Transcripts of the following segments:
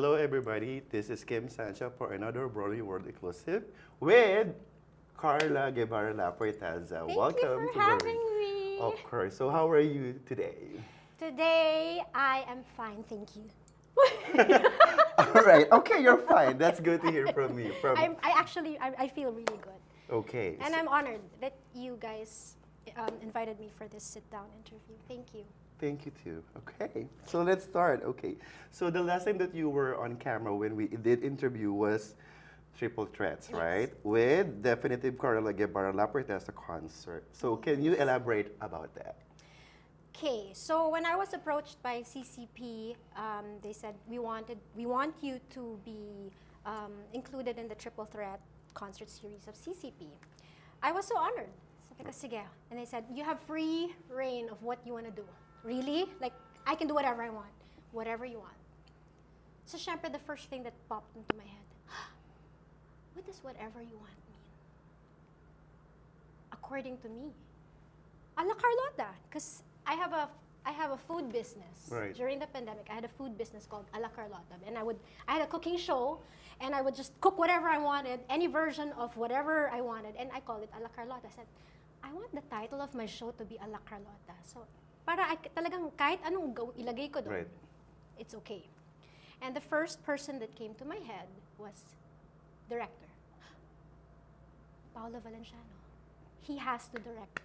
Hello, everybody. This is Kim Sancha for another Broadway World Exclusive with Carla Guevara-Laforteza. Thank you for having me. Of course. So, how are you today? Today, I am fine, thank you. All right. Okay, you're fine. That's good to hear from you. I feel really good. Okay. And I'm honored that you guys invited me for this sit-down interview. Thank you. Thank you too. Okay. So let's start. Okay. So the last time that you were on camera when we did interview was Triple Threats, Yes. right? With Definitive Carla Guevara-Laforteza concert. So can you elaborate about that? Okay, so when I was approached by CCP, they said we want you to be included in the Triple Threat concert series of CCP. I was so honored. Sabi ko, sige. And they said, you have free reign of what you want to do. Really? Like, I can do whatever I want. Whatever you want. So, syempre, the first thing that popped into my head, what does whatever you want mean? According to me. A la Carlotta. Because I have a food business. Right. During the pandemic, I had a food business called A la Carlotta. And I had a cooking show, and I would just cook whatever I wanted, any version of whatever I wanted, and I called it A la Carlotta. I said, I want the title of my show to be A la Carlotta. So, para talagang kahit anong ilagay ko doon, Right. it's okay. And the first person that came to my head was director, Paolo Valenciano. He has to direct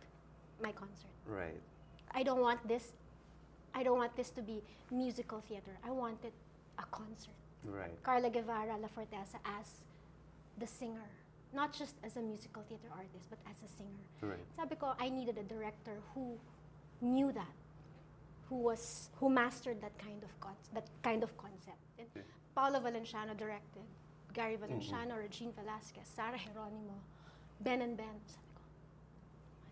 my concert. Right. I don't want this to be musical theater. I want it a concert. Right. Carla Guevara-Laforteza as the singer. Not just as a musical theater artist, but as a singer. Right. Sabi ko, I needed a director who knew that, who mastered that kind of concept. And Paolo Valenciano directed, Gary Valenciano, Regine Velasquez, Sarah Geronimo, Ben and Ben.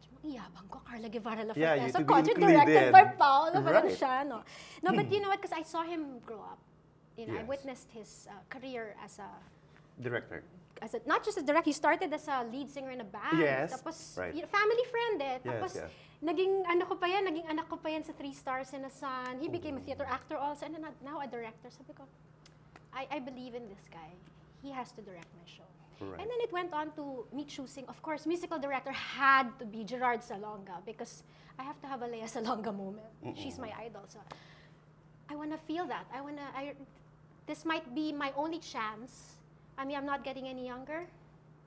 Sabi ko, iyabang ko, Carla Guevara-Laforteza, Yeah, you to be concert included. directed by Paolo Right. Valenciano. No, but you know what? Because I saw him grow up. You know, I Yes. witnessed his career as a Director. not just as director, he started as a lead singer in a band. Yes, Tapos, right. family friend eh. Yes, Tapos, yeah. naging anak ko pa yan sa 3 Stars in a Sun. He became a theater actor also, and then now a director. Sabi ko, I believe in this guy. He has to direct my show. Right. And then it went on to me choosing, of course, musical director had to be Gerard Salonga, because I have to have a Lea Salonga moment. She's my idol. So I want to feel that. This might be my only chance. I mean, I'm not getting any younger.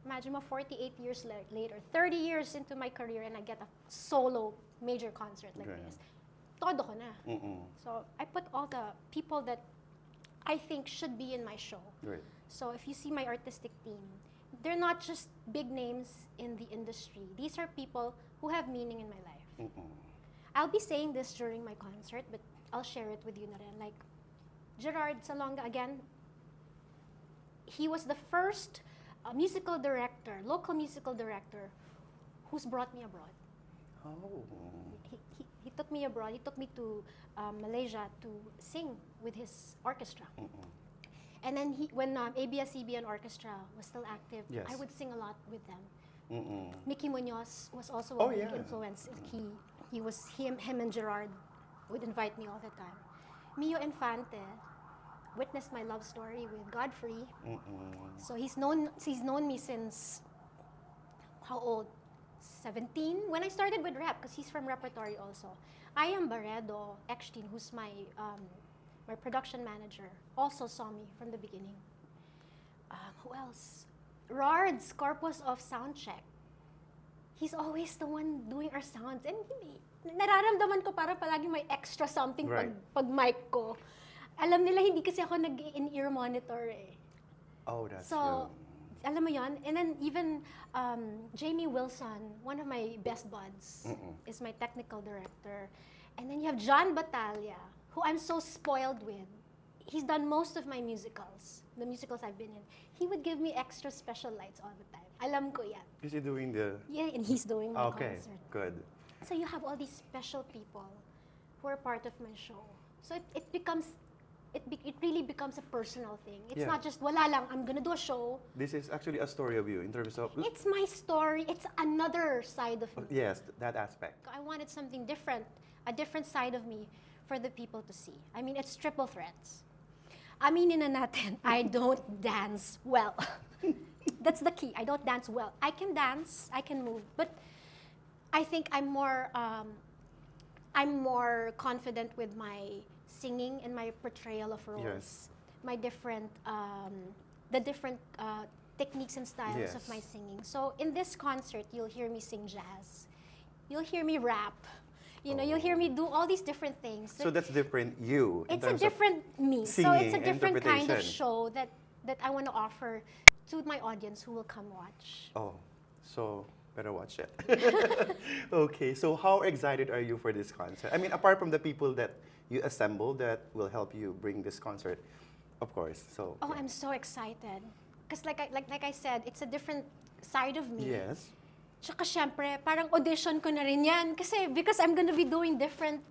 Imagine mo, 48 years later, 30 years into my career, and I get a solo major concert like Right. this. Todo ko na. So I put all the people that I think should be in my show. Right. So if you see my artistic team, they're not just big names in the industry. These are people who have meaning in my life. I'll be saying this during my concert, but I'll share it with you na rin. Like, Gerard Salonga, again, he was the first musical director, local musical director, who's brought me abroad. Oh. He took me abroad. He took me to Malaysia to sing with his orchestra. And then when ABS-CBN Orchestra was still active, Yes. I would sing a lot with them. Mm-mm. Mickey Munoz was also Oh, a big yeah. influence. Him and Gerard would invite me all the time. Mio Infante witnessed my love story with Godfrey. So he's known me since how old? 17 when I started with rap, because he's from repertory also. I am Barredo Eckstein, who's my production manager, also saw me from the beginning. Who else? Rards, Corpus of Soundcheck. He's always the one doing our sounds, and nararamdaman ko para palagi may extra something Right. pag mic ko. Alam nila hindi kasi ako nag-in-ear monitor eh. Oh, that's So, true. alam mo yon? And then even Jamie Wilson, one of my best buds, is my technical director. And then you have John Batalha, who I'm so spoiled with. He's done most of my musicals, the musicals I've been in. He would give me extra special lights all the time. Alam ko yan. Is he doing the... Yeah, and he's doing my Okay, concert. good. So you have all these special people who are part of my show. So it really becomes a personal thing. It's Yeah. not just wala lang, I'm gonna do a show. This is actually a story of you in terms of... It's my story. It's another side of me. Yes, that aspect. I wanted something different, a different side of me for the people to see. I mean, it's triple threats. aminin na natin, I don't dance well. That's the key. I don't dance well. I can dance, I can move, but I think I'm more confident with my singing and my portrayal of roles. Yes. My different, the different techniques and styles of Yes. my singing. So in this concert, you'll hear me sing jazz. You'll hear me rap. You'll hear me do all these different things. So that's different you. in It's a terms of different me. So it's a singing, different kind of interpretation. show that I want to offer to my audience who will come watch. Oh, so better watch it. Okay, so how excited are you for this concert? I mean, apart from the people that you assemble that will help you bring this concert, of course. So. Oh, yeah. I'm so excited. Because like I said, it's a different side of me. Yes. Tsaka syempre, parang audition ko na rin yan. Kasi because I'm gonna be doing different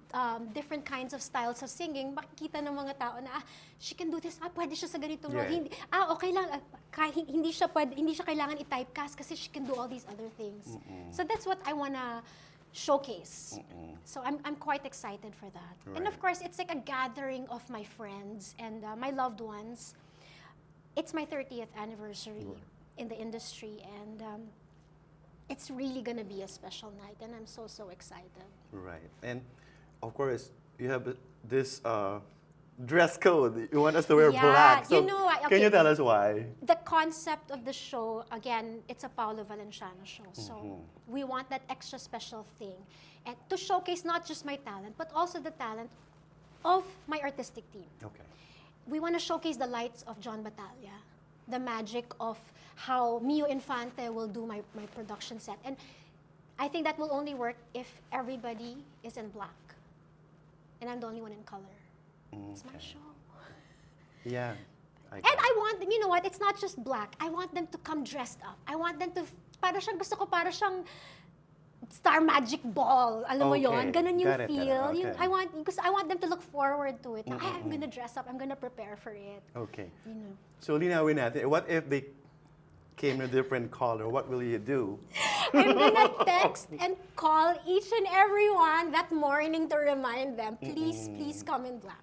kinds of styles of singing, makikita ng mga tao na, she can do this, pwede siya sa ganitong role. Yeah. Hindi, okay lang, hindi siya kailangan i-typecast kasi she can do all these other things. So that's what I wanna showcase. So I'm quite excited for that. And of Right. course, it's like a gathering of my friends and my loved ones. It's my 30th anniversary in the industry, and it's really gonna be a special night, and I'm so excited. Right. And of course, you have this dress code. You want us to wear Yeah, black. So you know what, can you okay. tell us why? The concept of the show, again, it's a Paolo Valenciano show, so we want that extra special thing, and to showcase not just my talent, but also the talent of my artistic team. Okay. We want to showcase the lights of John Batalla, the magic of how Mio Infante will do my production set. And I think that will only work if everybody is in black. And I'm the only one in color. It's my Okay. show. Yeah. And I want them, you know what, it's not just black. I want them to come dressed up. I want them to, para siyang Star Magic Ball. Alam mo Okay. yon? Ganun yung Got it, got it. feel. Okay. Because I want them to look forward to it. I'm gonna dress up. I'm gonna prepare for it. Okay. You know. So linawin natin, what if they came in a different color? What will you do? I'm gonna text and call each and every one that morning to remind them, please come in black.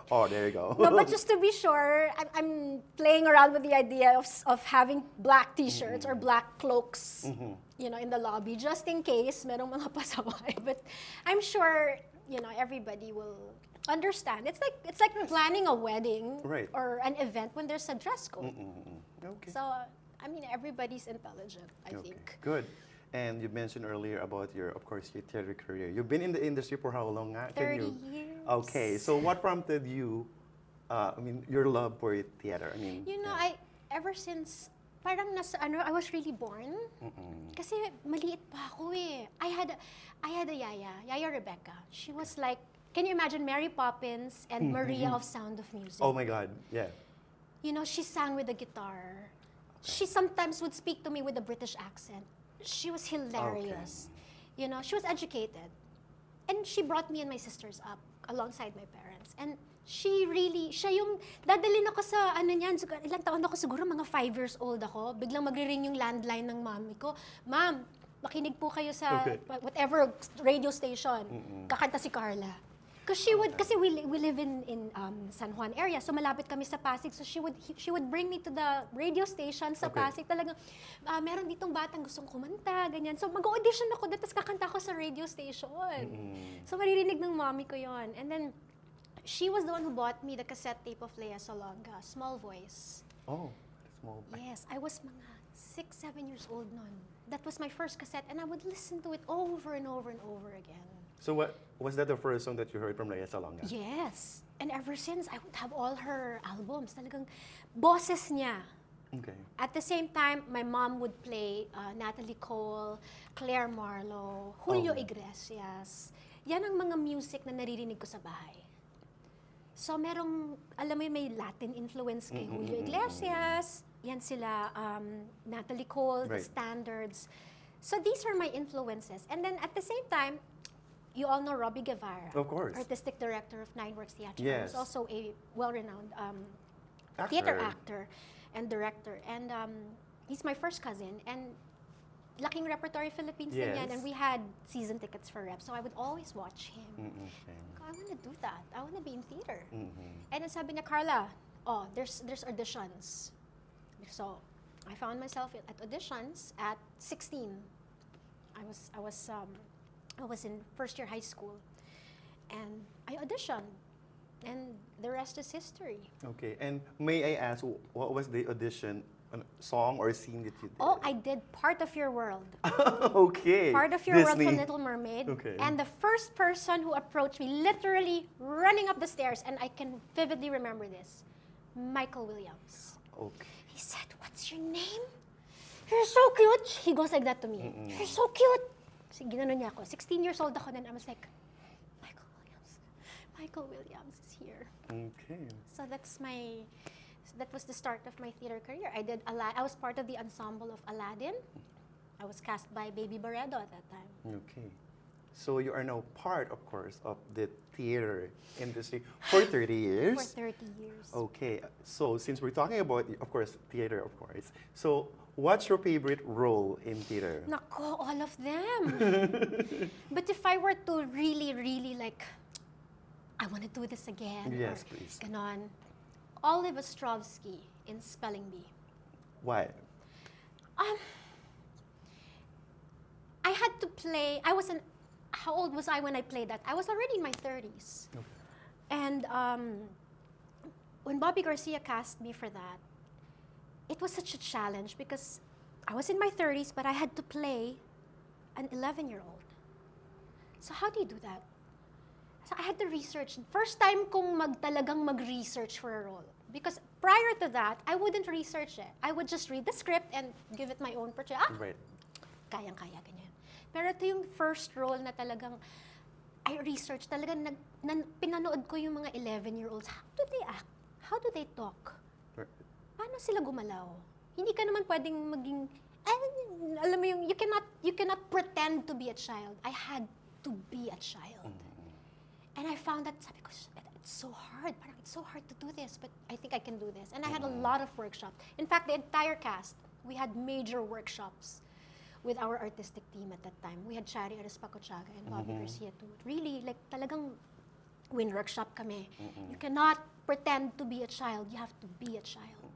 Oh, there you go. No, but just to be sure, I'm playing around with the idea of having black t-shirts or black cloaks, in the lobby, just in case merong mga pasaway. But I'm sure, everybody will understand. It's like planning a wedding Right. or an event when there's a dress code. Okay. So, everybody's intelligent, I Okay, think. good. And you mentioned earlier about your theater career. You've been in the industry for how long? 30 years. Okay, so what prompted you, your love for theater? Ever since, parang I was really born. Kasi maliit pa ako eh. I had a Yaya Rebecca. She was like, can you imagine Mary Poppins and Maria of Sound of Music? Oh my God, yeah. She sang with a guitar. She sometimes would speak to me with a British accent. She was hilarious. She was educated. And she brought me and my sisters up alongside my parents. And siya yung, dadalhin ako sa, ilang taon ako siguro, mga 5 years old ako. Biglang magre-ring yung landline ng mami ko. Ma'am, makinig po kayo sa whatever radio station. Kakanta si Carla. Kasi we live in San Juan area, so malapit kami sa Pasig. So she would bring me to the radio station sa Pasig. Talagang meron ditong batang gustong kumanta, ganyan. So mag-audition ako, tapos kakanta ako sa radio station. So maririnig ng mommy ko yon. And then she was the one who bought me the cassette tape of Lea Salonga, Small Voice. Oh, small. Yes, I was mga 6-7 years old noon. That was my first cassette, and I would listen to it over and over and over again. So was that the first song that you heard from Lea Salonga? Yes. And ever since, I would have all her albums. Talagang boses niya. Okay. At the same time, my mom would play Natalie Cole, Claire Marlowe, Julio Iglesias. Yan ang mga music na naririnig ko sa bahay. So merong, alam mo may Latin influence kay Julio Iglesias. Yan sila, Natalie Cole, the Right. standards. So these are my influences. And then at the same time, you all know Robbie Guevara. Of course. Artistic director of Nine Works Theatrical. Yes. He's also a well-renowned theater actor and director. And he's my first cousin. And laking repertory Philippines din yan, and we had season tickets for rep, so I would always watch him. Okay. I want to do that. I want to be in theater. Mm-hmm. And then sabi niya, Carla, there's auditions. So I found myself at auditions at 16. I was in first year high school, and I auditioned, and the rest is history. Okay, and may I ask, what was the audition song or scene that you did? Oh, I did Part of Your World. Okay. Part of Your World Disney. from Little Mermaid. Okay. And the first person who approached me, literally running up the stairs, and I can vividly remember this, Michael Williams. Okay. He said, "What's your name? You're so cute." He goes like that to me. "You're so cute." So, ginanon niya ako. 16 years old ako, then I was like, Michael Williams is here. Okay. So that was the start of my theater career. I was part of the ensemble of Aladdin. I was cast by Baby Barredo at that time. Okay. So you are now part, of course, of the theater industry for 30 years. For 30 years. Okay. So since we're talking about, of course, theater, of course. So what's your favorite role in theater? Nako, all of them. But if I were to really, really like, I want to do this again. Yes, or please. Ganon. Olive Ostrovsky in Spelling Bee. Why? I had to play, how old was I when I played that? I was already in my 30s. Okay. And when Bobby Garcia cast me for that, it was such a challenge because I was in my 30s, but I had to play an 11-year-old. So how do you do that? So I had to research. First time kong talagang mag-research for a role. Because prior to that, I wouldn't research it. I would just read the script and give it my own perspective. Right. Kayang-kaya, ganyan. Pero ito yung first role na talagang I researched, talagang pinanood ko yung mga 11-year-olds. How do they act? How do they talk? Right. Paano sila gumalaw? Hindi ka naman pwedeng maging, alam mo yung, you cannot pretend to be a child. I had to be a child. And I found that, sabi ko, it's so hard. Parang it's so hard to do this, but I think I can do this. And I had a lot of workshops. In fact, the entire cast, we had major workshops with our artistic team at that time. We had Chari Arispacochaga and Bobby Garcia too. Really, like talagang win-workshop kami. You cannot pretend to be a child. You have to be a child.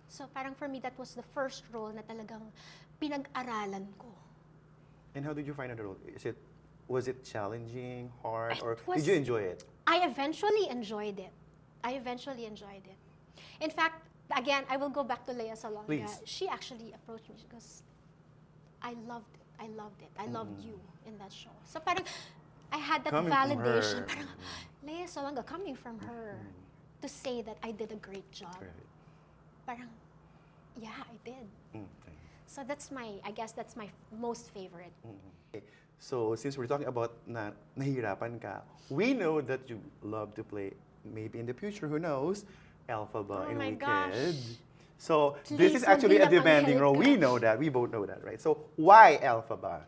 So parang for me, that was the first role na talagang pinag-aralan ko. And how did you find the role? Was it challenging, hard, or did you enjoy it? I eventually enjoyed it. In fact, again, I will go back to Lea Salonga. Please. She actually approached me. She goes, I loved it. I loved you in that show. So parang, I had that Coming from validation. her. Parang, Lea Salonga, coming from her, to say that I did a great job. Right. Parang, yeah, I did. Okay. So I guess that's my most favorite. Okay. So since we're talking about nahihirapan ka, we know that you love to play, maybe in the future, who knows, Elphaba Oh in my Wicked. gosh. So Please, this is actually a wag nilang demanding role. We panghelp ka. know that. We both know that, right? So why Elphaba?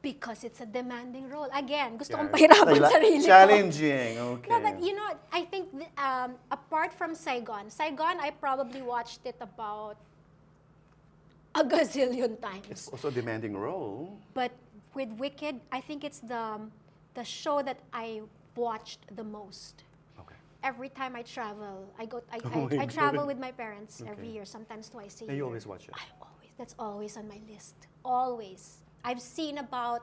Because it's a demanding role. Again, gusto kong Yeah. pahirapan sarili ko. Challenging, okay. No, but you know, I think apart from Saigon, I probably watched it about a gazillion times. It's also a demanding role. But with Wicked, I think it's the show that I watched the most. Okay. Every time I travel, I Oh my travel God. with my parents every Okay. year, sometimes twice a And year. you always watch it? That's always on my list. Always. I've seen about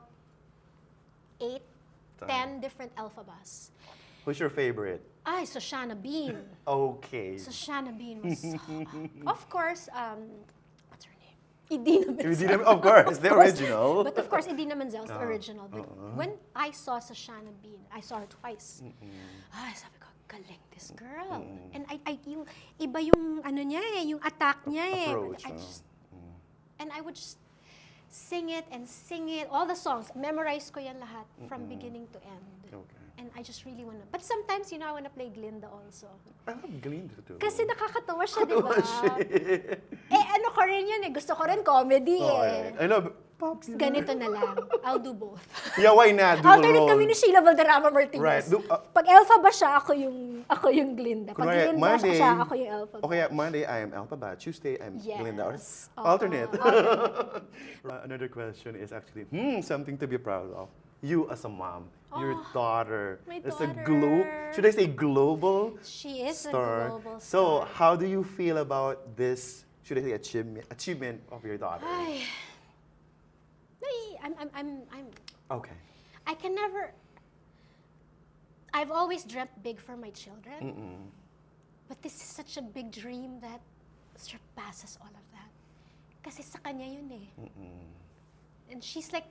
8, 10 different Elphabas. Who's your favorite? Shoshana Bean. Okay. Shoshana Bean was of course, what's her name? Idina Menzel. Of course, the original. But of course, Idina Menzel's the original. But when I saw Shoshana Bean, I saw her twice. Sabi ko, galing this girl. And yung iba yung ano niya yung attack niya Approach. And I would just sing it, all the songs. Memorize ko yan lahat from beginning to end. Okay. And I just really wanna, but sometimes, I wanna play Glinda also. I love Glinda too. Kasi nakakatawa siya, di ba? Nakakatawa siya. Ano ko rin yan gusto ko rin comedy I know, Pops. Ganito na lang. I'll do both. Yeah, why not? Alternate kami ni Sheila Valderrama Martinez. Right. Pag Elphaba siya, ako yung Glinda. Pag Kunwari, Glinda siya, ako yung Elphaba. Okay, Monday, I am Elphaba. Tuesday, I'm Glinda. Or Oo, alternate. alternate. Another question is actually, something to be proud of. You as a mom, your daughter. My is daughter. should I say global She is star? a global So, star. how do you feel about this, should I say, achievement of your daughter? Ay, Okay. I can never. I've always dreamt big for my children, but this is such a big dream that surpasses all of that. Kasi sa kanya yun eh. And she's like,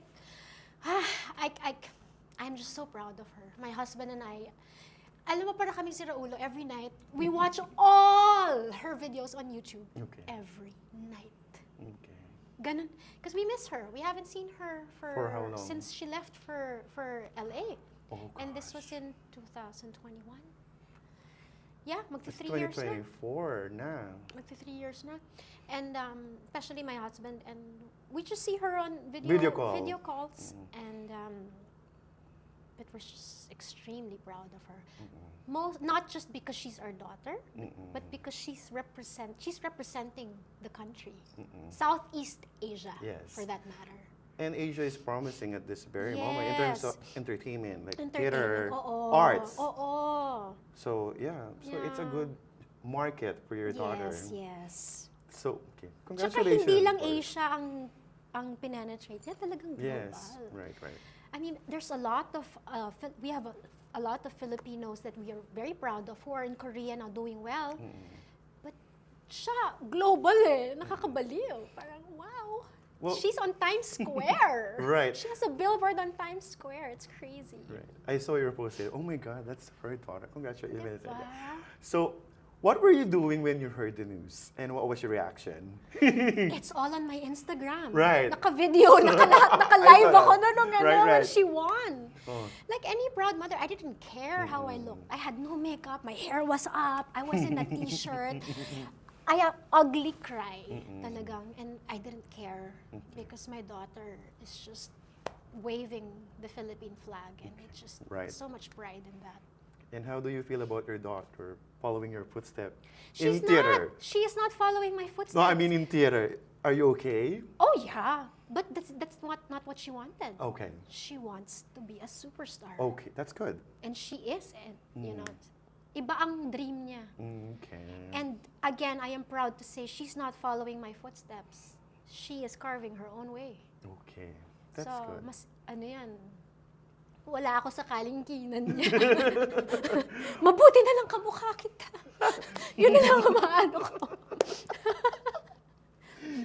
I'm just so proud of her. My husband and I, alam mo, para kaming si Raulo, every night, we watch all her videos on YouTube. Okay. Every night. Okay. Ganun. Because we miss her. We haven't seen her For how long? since she left for LA. Oh, And this was gosh. in 2021. Yeah, magti 3 years na. 2024 na. Magti 3 years na. And especially my husband, and we just see her on Video call. video calls. And but we're just extremely proud of her. Not just because she's our daughter, but because she's representing the country. Southeast Asia, Yes. for that matter. And Asia is promising at this very moment in terms of Yes. entertainment, like Entertainment, theater, oo. arts. Oo. So it's a Yeah. good market for your daughter. Yes. So, okay. Tsaka Congratulations. hindi lang of course. Asia ang penetrate niya, talagang global. Yes, right. I mean, there's a lot of, we have a lot of Filipinos that we are very proud of who are in Korea now doing well. But siya, global eh. Nakakabaliw. Parang, wow. Well- She's on Times Square. Right. She has a billboard on Times Square. It's crazy. Right. I saw your post there. Oh my God, that's her daughter. Congratulations. Diba? So, what were you doing when you heard the news? And what was your reaction? It's all on my Instagram. Right. Naka-video, naka-live I saw ako that. na Right, when right. she won. Oh. Like any proud mother, I didn't care how I looked. I had no makeup, my hair was up, I was in a t-shirt. I have ugly cry, talagang, and I didn't care because my daughter is just waving the Philippine flag, and it's just Right. so much pride in that. And how do you feel about your daughter following your footsteps She's in theater? not. She is not following my footsteps. No, I mean in theater. Are you okay? Oh yeah, but that's not what she wanted. Okay. She wants to be a superstar. Okay, that's good. And she is, and you know, iba ang dream niya. Okay. And again, I am proud to say she's not following my footsteps. She is carving her own way. Okay, that's so, good. mas, ano yan, wala ako sa kalingkinan niya. Mabuti na lang kamukha kita. Yun na lang ang maano ko.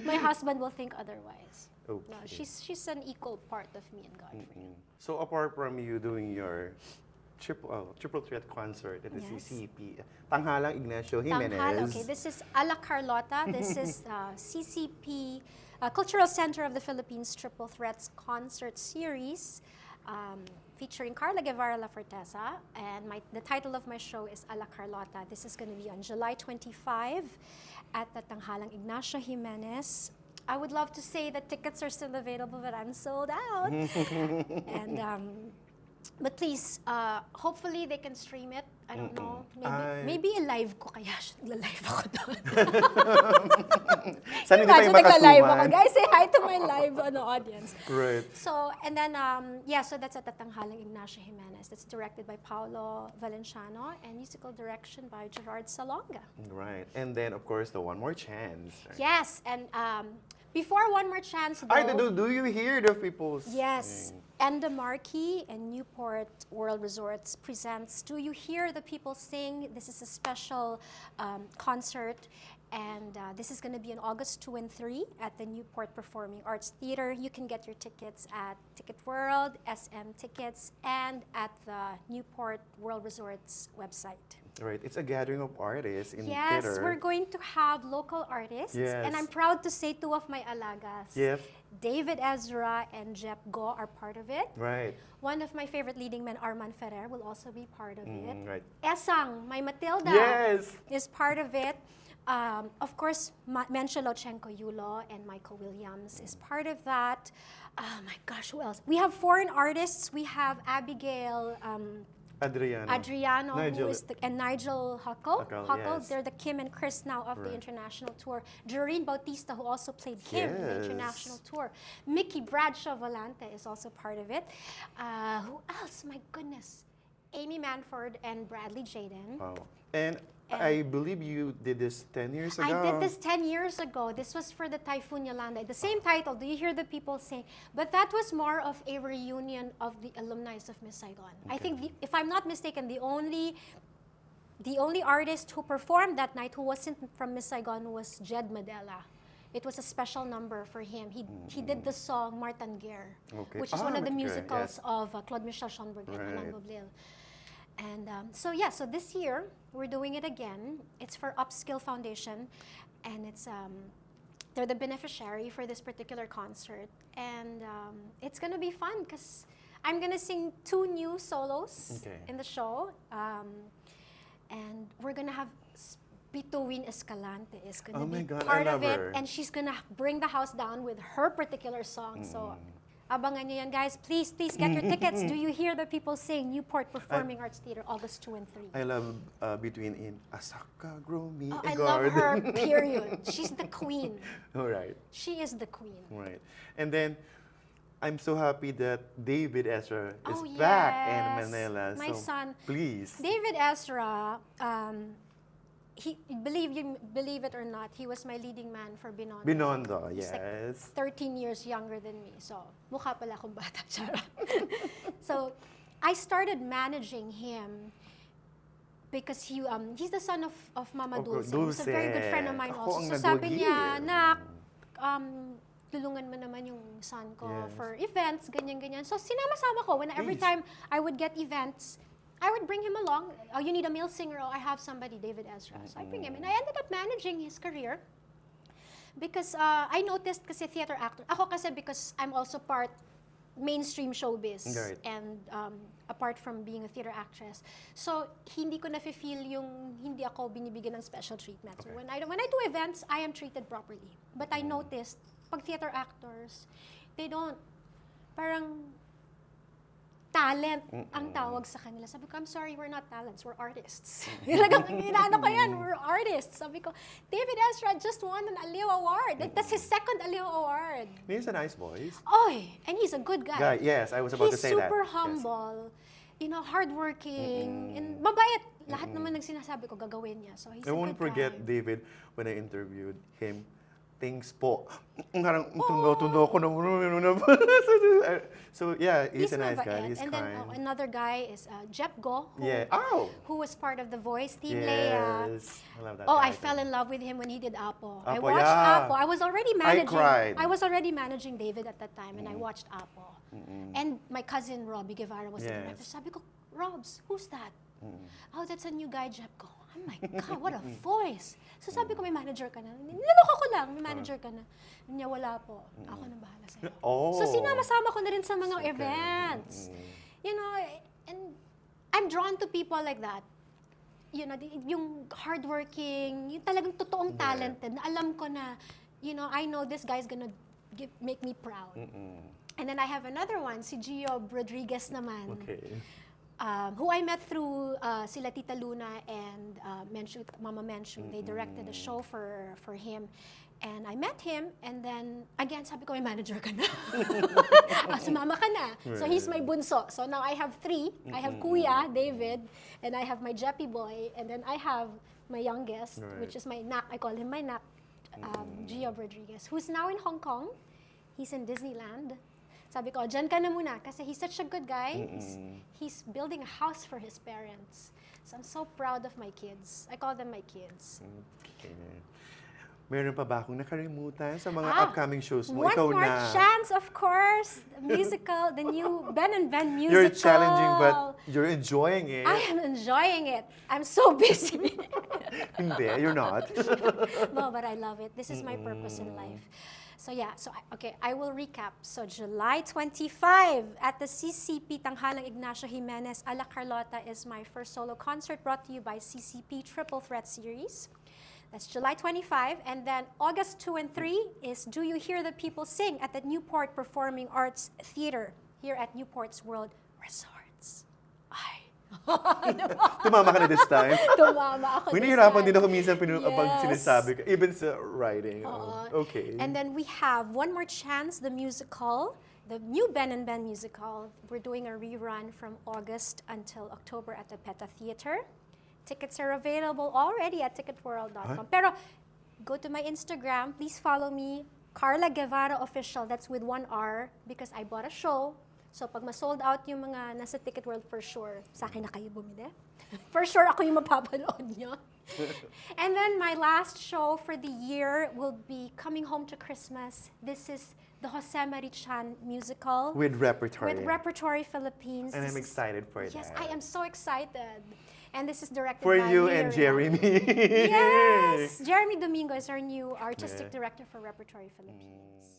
My husband will think otherwise. Okay. No, she's an equal part of me and Godfrey. So apart from you doing your triple threat concert at the Yes. CCP, Tanghalang Ignacio Jimenez. Tanghal, okay, this is a la Carlotta. This is CCP, Cultural Center of the Philippines Triple Threats Concert Series, featuring Carla Guevara-Laforteza. And the title of my show is A la Carlotta. This is going to be on July 25 at the Tanghalang Ignacio Jimenez. I would love to say that tickets are still available, but I'm sold out. And but please, hopefully they can stream it. I don't know. Maybe live ko kaya nagla-live ako doon. Saan hindi tayo nagla-live ako. makasuman? Guys, say hi to my live audience. Right. So, and then, so that's at the Tanghalang Ignacio Jimenez. That's directed by Paolo Valenciano and musical direction by Gerard Salonga. Right. And then, of course, the One More Chance. Right? Yes, and before One More Chance, though, Ay, do you hear the people yes, sing? and the Marquee and Newport World Resorts presents Do You Hear the People Sing? This is a special concert, and this is going to be on August 2 and 3 at the Newport Performing Arts Theater. You can get your tickets at Ticket World, SM Tickets, and at the Newport World Resorts website. Right. It's a gathering of artists in Yes, theater. we're going to have local artists, Yes. and I'm proud to say two of my alagas. Yes. David Ezra and Jep Go are part of it. Right. One of my favorite leading men, Arman Ferrer, will also be part of it. Right. Esang, my Matilda, Yes. is part of it. Of course, Mencho Lochenko Yulo and Michael Williams is part of that. Oh my gosh, who else? We have foreign artists. We have Abigail Adriano, Nigel. and Nigel Huckle. Yes. They're the Kim and Chris now of the Right. international tour. Doreen Bautista, who also played Kim in the Yes. international tour. Mickey Bradshaw Volante is also part of it. Who else? My goodness. Amy Manford and Bradley Jaden. Wow. And I believe you did this 10 years ago. I did this 10 years ago. This was for the Typhoon Yolanda. The same title. Do you hear the people saying? But that was more of a reunion of the alumni of Miss Saigon. I think, if I'm not mistaken, the only artist who performed that night who wasn't from Miss Saigon was Jed Madela. It was a special number for him. He did the song Martanguer, which is one of the musicals of Claude Michel Schonberg and Anand Boblil. And so this year we're doing it again. It's for Upskill Foundation, and they're the beneficiary for this particular concert, and it's gonna be fun because I'm gonna sing 2 new solos in the show, and we're gonna have Bituin Escalante is gonna be part of it, and she's gonna bring the house down with her particular song. So. Abangan nyo yan, guys. Please get your tickets. Do you hear the people saying Newport Performing Arts Theater, August 2 and 3? I love Between in Asaka Grow Me I love her, period. She's the queen. All right. She is the queen. Right. And then, I'm so happy that David Ezra is yes. back in Manila. My son. Please. David Ezra, believe it or not, he was my leading man for Binondo. Binondo, He's yes. 13 years younger than me. So, mukha pala akong bata. Charot. So, I started managing him because he's the son of Mama Dulce. He's a very good friend of mine also. So, sabi niya, Nak, tulungan mo naman yung son ko for events, ganyan-ganyan. So, sinama-sama ko. Every time I would get events, I would bring him along. Oh, you need a male singer? Oh, I have somebody, David Ezra. So I bring him. And I ended up managing his career because I noticed kasi theater actor. Ako kasi because I'm also part mainstream showbiz. Right. And apart from being a theater actress. So hindi ko na-feel yung hindi ako binibigyan ng special treatment. So when I do events, I am treated properly. But I noticed, pag theater actors, they don't, parang, talent ang tawag sa kanila. Sabi ko, I'm sorry, we're not talents, we're artists. Inaano ko yan, we're artists. Sabi ko, David Ezra just won an Aliw Award. That's his second Aliw Award. He has a nice voice. Oy, and he's a good guy. Yes, I was about to say that. He's super humble, hardworking, and mabait. Lahat naman ng sinasabi ko, gagawin niya. So he's a good guy. I won't forget David when I interviewed him. Things po. Parang tundo ko na. So yeah, he's a nice guy. He's and kind. then another guy is Jep Go, who was part of the Voice Team Leia. Yes, I love that. I fell in love with him when he did Apo. I Apo, watched Apo. I was cried. already managing David at that time, and I watched Apo. And my cousin Robbie Guevara was the director. Sabi ko, Robs, who's that? Oh, that's a new guy, Jep Go. Oh my God, what a voice! So sabi ko, may manager ka na. Niloloko ko lang, may manager ka na. Niya, wala po. Ako nang bahala sa'yo. So sinama-sama ko na rin sa mga events. And I'm drawn to people like that. Yung hardworking, yung talagang totoong talented, na alam ko na, I know this guy's gonna make me proud. And then I have another one, si Gio Rodriguez naman. Okay. Who I met through sila Tita Luna and Mama Menshu. They directed a show for him. And I met him, and then, again, sabi ko, may manager ka na. Sumama ka na. So he's my bunso. So now I have 3. I have Kuya, David, and I have my Jeppy boy, and then I have my youngest, which is my Nak. I call him my Nak, Gio Rodriguez, who's now in Hong Kong. He's in Disneyland. Sabi ko, dyan ka na muna kasi he's such a good guy. He's building a house for his parents. So I'm so proud of my kids. I call them my kids. Okay. Meron pa ba akong nakalimutan sa mga upcoming shows mo? One Ikaw More na. Chance, of course. The musical, the new Ben and Ben musical. You're challenging, but you're enjoying it. I am enjoying it. I'm so busy. Hindi, you're not. No, but I love it. This is my purpose in life. So yeah, I will recap. So July 25 at the CCP Tanghalang Ignacio Jimenez a la Carlotta is my first solo concert brought to you by CCP Triple Threat Series. That's July 25. And then August 2 and 3 is Do You Hear the People Sing at the Newport Performing Arts Theater here at Newport's World Resorts. Ay. Tumama ka na this time? Tumama ako May this nahihirapan time. din ako minsan pag Yes. sinasabi ko, even sa writing. Okay. And then we have One More Chance, the musical, the new Ben and Ben musical. We're doing a rerun from August until October at the PETA Theater. Tickets are available already at ticketworld.com. Pero go to my Instagram. Please follow me, Carla Guevara Official. That's with 1 R because I bought a show. So pag ma-sold out yung mga nasa Ticket World, for sure, sa akin na kayo bumili. For sure, ako yung mapapanood nyo. And then my last show for the year will be Coming Home to Christmas. This is the Jose Marichan musical. With Repertory. With Repertory Philippines. And I'm excited for that. Yes, I am so excited. And this is directed For by you Mia and Rinaldi. Jeremy. Yes! Jeremy Domingo is our new artistic director for Repertory Philippines.